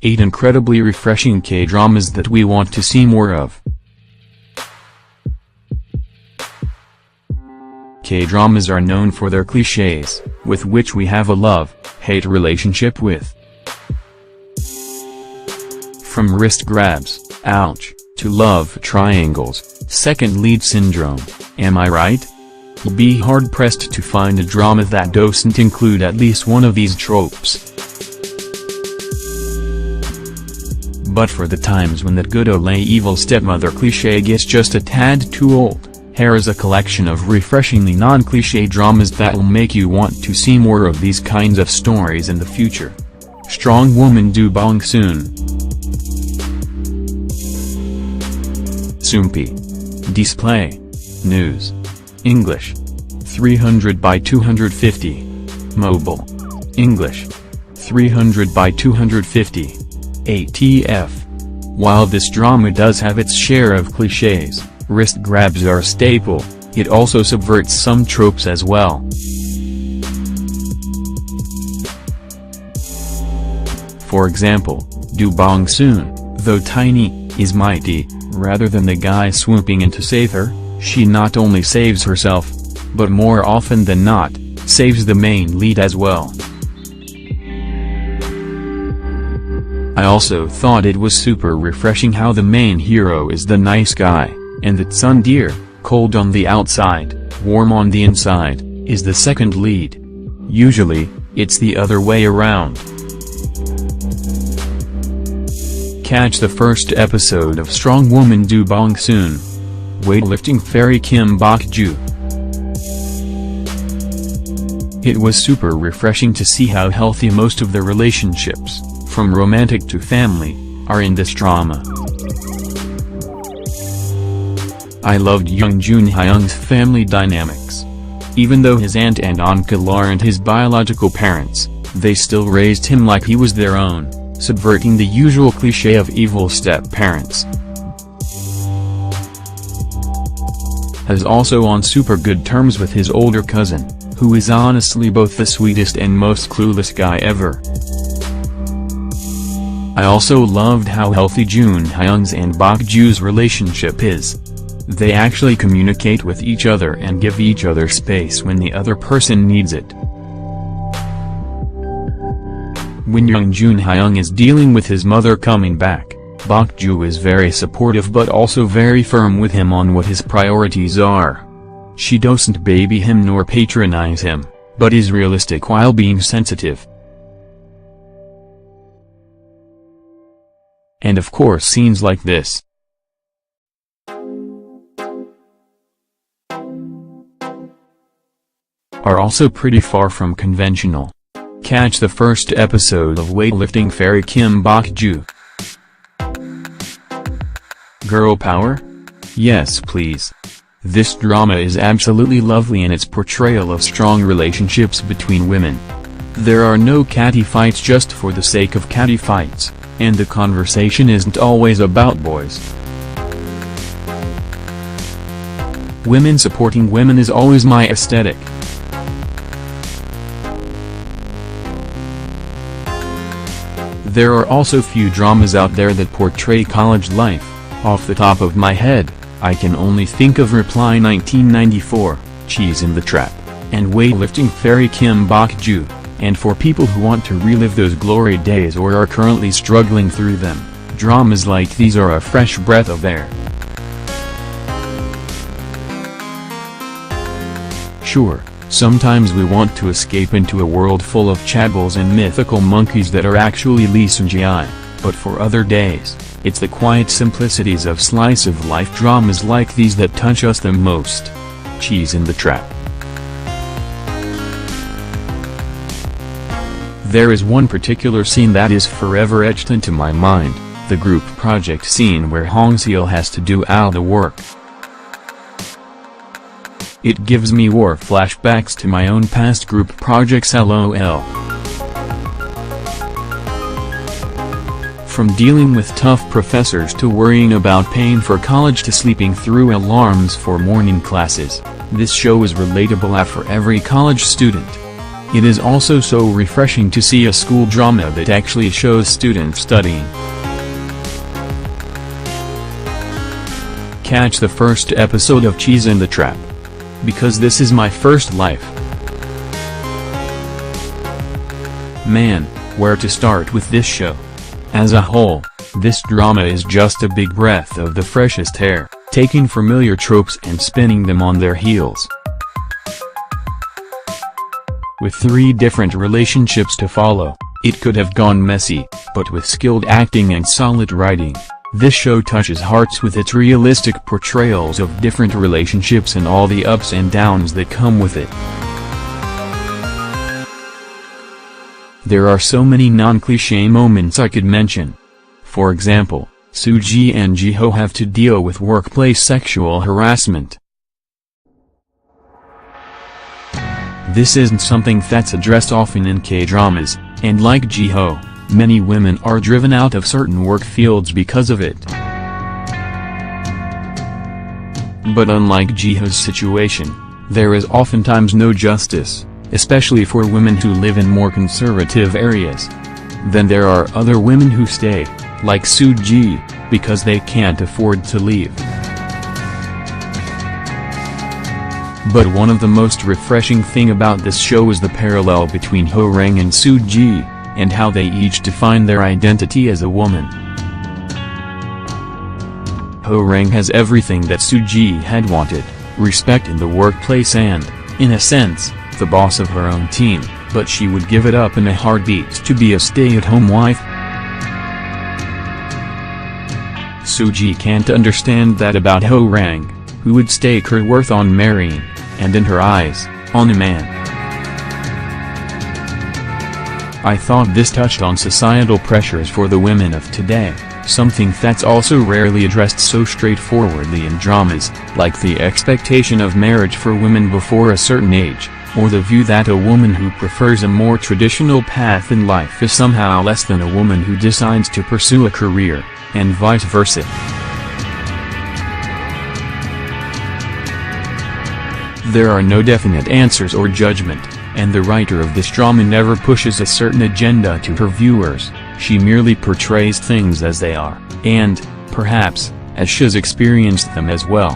8 incredibly refreshing K-dramas that we want to see more of. K-dramas are known for their clichés, with which we have a love-hate relationship with. From wrist grabs, ouch, to love triangles, second lead syndrome, am I right? You'll be hard-pressed to find a drama that doesn't include at least one of these tropes. But for the times when that good ole evil stepmother cliché gets just a tad too old, here is a collection of refreshingly non-cliché dramas that'll make you want to see more of these kinds of stories in the future. Strong Woman Do Bong Soon. Soompi. Display. News. English. 300 by 250. Mobile. English. 300 by 250. ATF. While this drama does have its share of clichés, wrist grabs are a staple, it also subverts some tropes as well. For example, Do Bong Soon, though tiny, is mighty. Rather than the guy swooping in to save her, she not only saves herself, but more often than not, saves the main lead as well. I also thought it was super refreshing how the main hero is the nice guy, and that tsundere, cold on the outside, warm on the inside, is the second lead. Usually, it's the other way around. Catch the first episode of Strong Woman Do Bong Soon. Weightlifting fairy Kim Bok-joo. It was super refreshing to see how healthy most of the relationships, from romantic to family, are in this drama. I loved young Jun Hyung's family dynamics. Even though his aunt and uncle aren't his biological parents, they still raised him like he was their own, subverting the usual cliché of evil step-parents. Is also on super good terms with his older cousin, who is honestly both the sweetest and most clueless guy ever. I also loved how healthy Jun Hyung's and Bok-joo's relationship is. They actually communicate with each other and give each other space when the other person needs it. When young Jun Hyung is dealing with his mother coming back, Bok-joo is very supportive but also very firm with him on what his priorities are. She doesn't baby him nor patronize him, but is realistic while being sensitive. And of course scenes like this are also pretty far from conventional. Catch the first episode of Weightlifting fairy Kim Bok-joo. Girl power? Yes please. This drama is absolutely lovely in its portrayal of strong relationships between women. There are no catty fights just for the sake of catty fights, and the conversation isn't always about boys. Women supporting women is always my aesthetic. There are also few dramas out there that portray college life. Off the top of my head, I can only think of Reply 1994, Cheese in the Trap, and Weightlifting fairy Kim Bok-joo, and for people who want to relive those glory days or are currently struggling through them, dramas like these are a fresh breath of air. Sure, sometimes we want to escape into a world full of chaebols and mythical monkeys that are actually Lee Seung-gi, but for other days, it's the quiet simplicities of slice-of-life dramas like these that touch us the most. Cheese in the Trap. There is one particular scene that is forever etched into my mind, the group project scene where Hong Seol has to do all the work. It gives me war flashbacks to my own past group projects lol. From dealing with tough professors to worrying about paying for college to sleeping through alarms for morning classes, this show is relatable for every college student. It is also so refreshing to see a school drama that actually shows students studying. Catch the first episode of Cheese in the Trap. Because This Is My First Life. Man, where to start with this show? As a whole, this drama is just a big breath of the freshest air, taking familiar tropes and spinning them on their heels. With 3 different relationships to follow, it could have gone messy, but with skilled acting and solid writing, this show touches hearts with its realistic portrayals of different relationships and all the ups and downs that come with it. There are so many non-cliché moments I could mention. For example, Soo-ji and Ji-ho have to deal with workplace sexual harassment. This isn't something that's addressed often in K-dramas, and like Ji-ho, many women are driven out of certain work fields because of it. But unlike Ji-ho's situation, there is oftentimes no justice, especially for women who live in more conservative areas. Then there are other women who stay, like Soo-ji, because they can't afford to leave. But one of the most refreshing thing about this show is the parallel between Ho-rang and Soo-ji, and how they each define their identity as a woman. Ho-rang has everything that Soo-ji had wanted, respect in the workplace and, in a sense, the boss of her own team, but she would give it up in a heartbeat to be a stay-at-home wife. Soo-ji can't understand that about Ho-rang, who would stake her worth on marrying, and in her eyes, on a man. I thought this touched on societal pressures for the women of today, something that's also rarely addressed so straightforwardly in dramas, like the expectation of marriage for women before a certain age, or the view that a woman who prefers a more traditional path in life is somehow less than a woman who decides to pursue a career, and vice versa. There are no definite answers or judgment, and the writer of this drama never pushes a certain agenda to her viewers. She merely portrays things as they are, and, perhaps, as she's experienced them as well.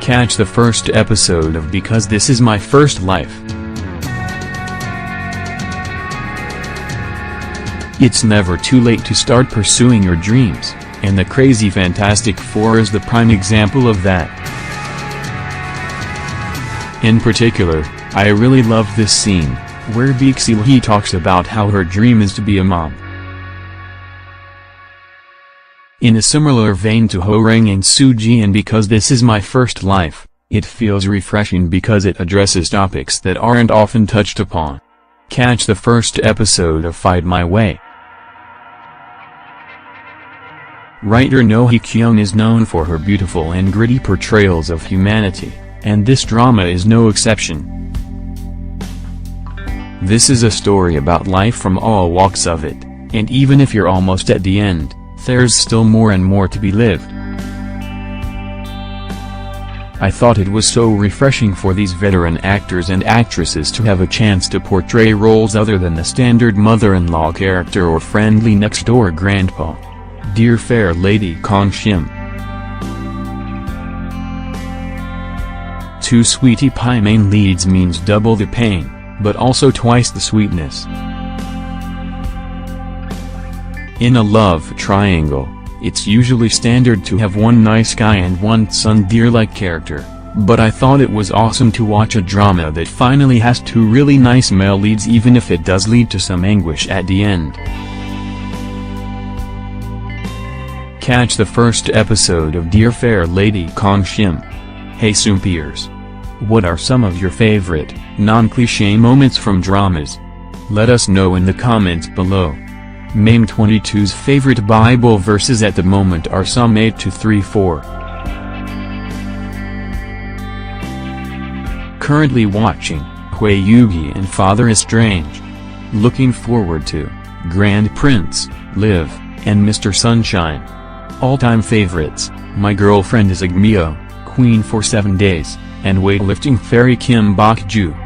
Catch the first episode of Because This Is My First Life. It's never too late to start pursuing your dreams, and the Crazy Fantastic Four is the prime example of that. In particular, I really love this scene, where Baek-sil-hee talks about how her dream is to be a mom. In a similar vein to Ho-rang and Soo-ji and Because This Is My First Life, it feels refreshing because it addresses topics that aren't often touched upon. Catch the first episode of Fight My Way. Writer No Hee-kyung is known for her beautiful and gritty portrayals of humanity, and this drama is no exception. This is a story about life from all walks of it, and even if you're almost at the end, there's still more and more to be lived. I thought it was so refreshing for these veteran actors and actresses to have a chance to portray roles other than the standard mother-in-law character or friendly next-door grandpa. Dear Fair Lady Kang Shim. Two sweetie pie main leads means double the pain, but also twice the sweetness. In a love triangle, it's usually standard to have one nice guy and one tsundere-like character, but I thought it was awesome to watch a drama that finally has 2 really nice male leads, even if it does lead to some anguish at the end. Catch the first episode of Dear Fair Lady Kang Shim. Hey Soompiers! What are some of your favorite, non-cliché moments from dramas? Let us know in the comments below. Mame22's favorite Bible verses at the moment are Psalm 8-3-4. Currently watching, Hui Yugi and Father is Strange. Looking forward to, Grand Prince, Liv, and Mr. Sunshine. All-time favorites, My Girlfriend is Agmio, Queen for 7 Days, and weightlifting fairy Kim Bok-ju.